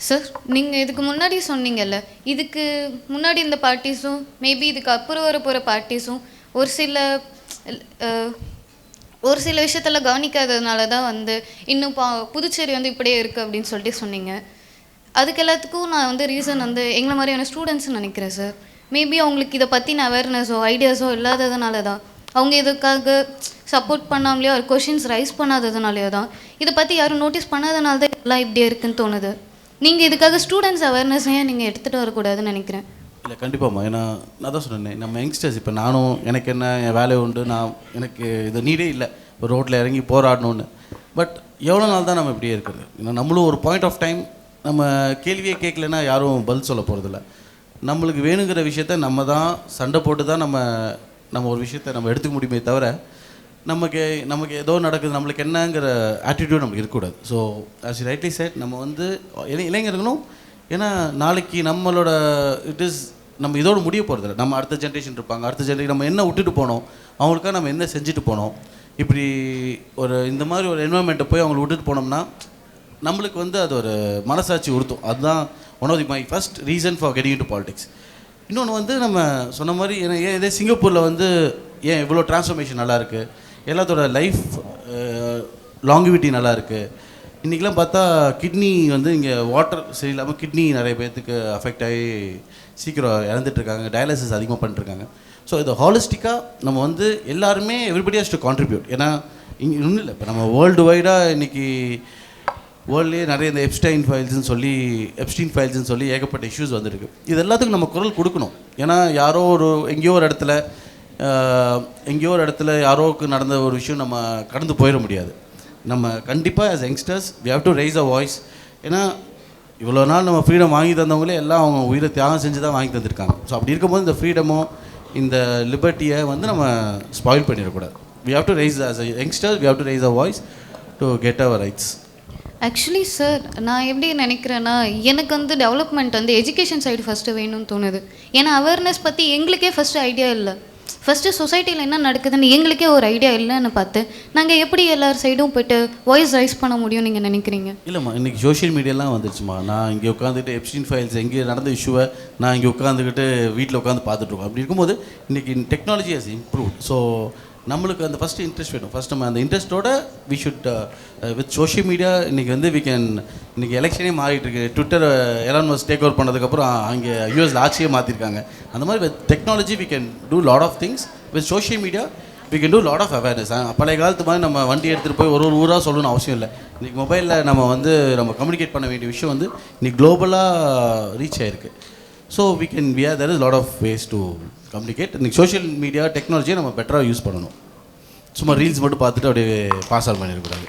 Sir, நீங்கள் இதுக்கு முன்னாடி சொன்னீங்கல்ல, இதுக்கு முன்னாடி இந்த பார்ட்டிஸும் மேபி இதுக்கு அப்புறம் வர போகிற பார்ட்டிஸும் ஒரு சில ஒரு சில விஷயத்தில் கவனிக்காததுனால தான் வந்து இன்னும் புதுச்சேரி வந்து இப்படியே இருக்குது அப்படின்னு சொல்லிட்டு சொன்னீங்க. அதுக்கு எல்லாத்துக்கும் நான் வந்து ரீசன் வந்து எங்களை மாதிரியான ஸ்டூடெண்ட்ஸ்ன்னு நினைக்கிறேன் சார். மேபி அவங்களுக்கு இதை பற்றின அவேர்னஸோ ஐடியாஸோ இல்லாததுனால தான், அவங்க இதுக்காக சப்போர்ட் பண்ணாமலையோ ஒரு கொஷின்ஸ் ரைஸ் பண்ணாததுனாலையோ தான், இதை பற்றி யாரும் நோட்டீஸ் பண்ணாதனால தான் எல்லாம் இப்படியே இருக்குன்னு தோணுது. நீங்கள் இதுக்காக ஸ்டூடெண்ட்ஸ் அவேர்னஸையும் நீங்கள் எடுத்துகிட்டு வரக்கூடாதுன்னு நினைக்கிறேன். இல்லை, கண்டிப்பாம்மா. ஏன்னா நான் தான் சொன்னேன், நம்ம யங்ஸ்டர்ஸ் இப்போ நானும் எனக்கு என்ன என் வேலை உண்டு, எனக்கு இது நீடே இல்லை ஒரு ரோட்டில் இறங்கி போராடணுன்னு. பட் எவ்வளோ நாள் தான் நம்ம இப்படியே இருக்கிறது? ஏன்னா நம்மளும் ஒரு பாயிண்ட் ஆஃப் டைம் நம்ம கேள்வியே கேட்கலன்னா யாரும் பதில் சொல்ல போகிறதில்ல. நம்மளுக்கு வேணுங்கிற விஷயத்த நம்ம தான் சண்டை போட்டு தான் நம்ம ஒரு விஷயத்த நம்ம எடுத்துக்க முடியுமே தவிர நமக்கு ஏதோ நடக்குது நம்மளுக்கு என்னங்கிற ஆட்டிடியூட் நமக்கு இருக்கக்கூடாது. So as you rightly said, நம்ம வந்து இளைஞர்களும், ஏன்னா நாளைக்கு நம்மளோட நம்ம இதோடு முடிய போகிறதில்ல. நம்ம அடுத்த ஜென்ரேஷன் இருப்பாங்க, அடுத்த ஜென்ரேஷன் நம்ம என்ன விட்டுட்டு போனோம், அவங்களுக்காக நம்ம என்ன செஞ்சுட்டு போனோம். இப்படி இந்த மாதிரி ஒரு என்வரான்மெண்ட்டை போய் அவங்களை விட்டுட்டு போனோம்னா நம்மளுக்கு வந்து அது ஒரு மனசாட்சி உறுத்தும். அதுதான் one of the my first reason for getting into politics. இன்னொன்று வந்து நம்ம சொன்ன மாதிரி ஏன் இதே சிங்கப்பூரில் வந்து ஏன் இவ்வளோ டிரான்ஸ்ஃபர்மேஷன் நல்லாயிருக்கு, எல்லாத்தோட லைஃப் லாங்கிவிட்டி நல்லாயிருக்கு. இன்றைக்கெலாம் பார்த்தா கிட்னி வந்து இங்கே வாட்டர் சரியில்லாமல் கிட்னி நிறைய பேர்த்துக்கு அஃபெக்ட் ஆகி சீக்கிரம் இறந்துட்டுருக்காங்க, டயாலிசிஸ் அதிகமாக பண்ணிட்டுருக்காங்க. ஸோ இதை ஹாலிஸ்டிக்காக நம்ம வந்து எல்லாருமே எவ்ரிபடி ஹஸ் டு கான்ட்ரிபியூட். ஏன்னா இங்கே இன்னும் இல்லை, இப்போ நம்ம வேர்ல்டு வைடாக இன்றைக்கி வேர்ல்ட்லேயே நிறைய இந்த எப்ஸ்டைன் ஃபைல்ஸ்னு சொல்லி ஏகப்பட்ட இஷ்யூஸ் வந்துருக்கு. இது எல்லாத்துக்கும் நம்ம குரல் கொடுக்கணும். ஏன்னா எங்கேயோ ஒரு இடத்துல யாரோக்கு நடந்த ஒரு விஷயம் நம்ம கடந்து போயிட முடியாது. நம்ம கண்டிப்பாக as youngsters we have to raise a voice. ஏன்னா இவ்வளோ நாள் நம்ம ஃப்ரீடம் வாங்கி தந்தவங்களே எல்லாம் அவங்க உயிரை தியாகம் செஞ்சு தான் வாங்கி தந்துருக்காங்க. ஸோ அப்படி இருக்கும்போது இந்த ஃப்ரீடமோ இந்த லிபர்ட்டியை வந்து நம்ம ஸ்பாயில் பண்ணிடக்கூடாது. We have to raise as a youngsters, we have to raise a voice to get our rights. Actually sir, நான் எப்படி நினைக்கிறேன்னா, எனக்கு வந்து டெவலப்மெண்ட் வந்து எஜுகேஷன் சைடு ஃபஸ்ட்டு வேணும்னு தோணுது. ஏன்னா அவேர்னஸ் பற்றி எங்களுக்கே ஃபஸ்ட்டு ஐடியா இல்லை. ஃபஸ்ட்டு சொசைட்டியில் என்ன நடக்குதுன்னு எங்களுக்கே ஒரு ஐடியா இல்லைன்னு பார்த்து நாங்கள் எப்படி எல்லார் சைடும் போய்ட்டு வாய்ஸ் ரைஸ் பண்ண முடியும் நீங்கள் நினைக்கிறீங்க? இல்லைம்மா, இன்றைக்கி சோஷியல் மீடியாலாம் வந்துருச்சுமா. நான் இங்கே உட்காந்துட்டு எப்ஸ்டைன் ஃபைல்ஸ் எங்கே நடந்த இஷ்யூவை நான் இங்கே உட்காந்துக்கிட்டு வீட்டில் உட்காந்து பார்த்துட்ருக்கோம். அப்படி இருக்கும்போது இன்றைக்கி டெக்னாலஜி ஹஸ் இம்ப்ரூவ்ட். ஸோ நம்மளுக்கு அந்த ஃபஸ்ட்டு இன்ட்ரெஸ்ட் வேணும். ஃபஸ்ட் நம்ம அந்த இன்ட்ரெஸ்ட்டோட we should with social media இன்றைக்கி வந்து இன்றைக்கி எலெக்ஷனே மாறிட்டுருக்கு. Twitter Elon Musk take over பண்ணதுக்கப்புறம் அங்கே யூஎஸில் ஆட்சியே மாற்றிருக்காங்க. அந்த மாதிரி with technology we can do lot of things. With social media we can do lot of awareness. பழைய காலத்து மாதிரி நம்ம வண்டி எடுத்துகிட்டு போய் ஒரு ஊராக சொல்லணும்னு அவசியம் இல்லை. இன்றைக்கி மொபைலில் நம்ம கம்யூனிகேட் பண்ண வேண்டிய விஷயம் வந்து இன்றைக்கி குளோபலாக ரீச் ஆகிருக்கு. So there is lot of ways to communicate. இன்றைக்கி சோஷியல் மீடியா டெக்னாலஜியை நம்ம பெட்டராக யூஸ் பண்ணணும். சும்மா ரீல்ஸ் மட்டும் பார்த்துட்டு அப்படியே பாஸ் ஆன் பண்ணிடக்கூடாது.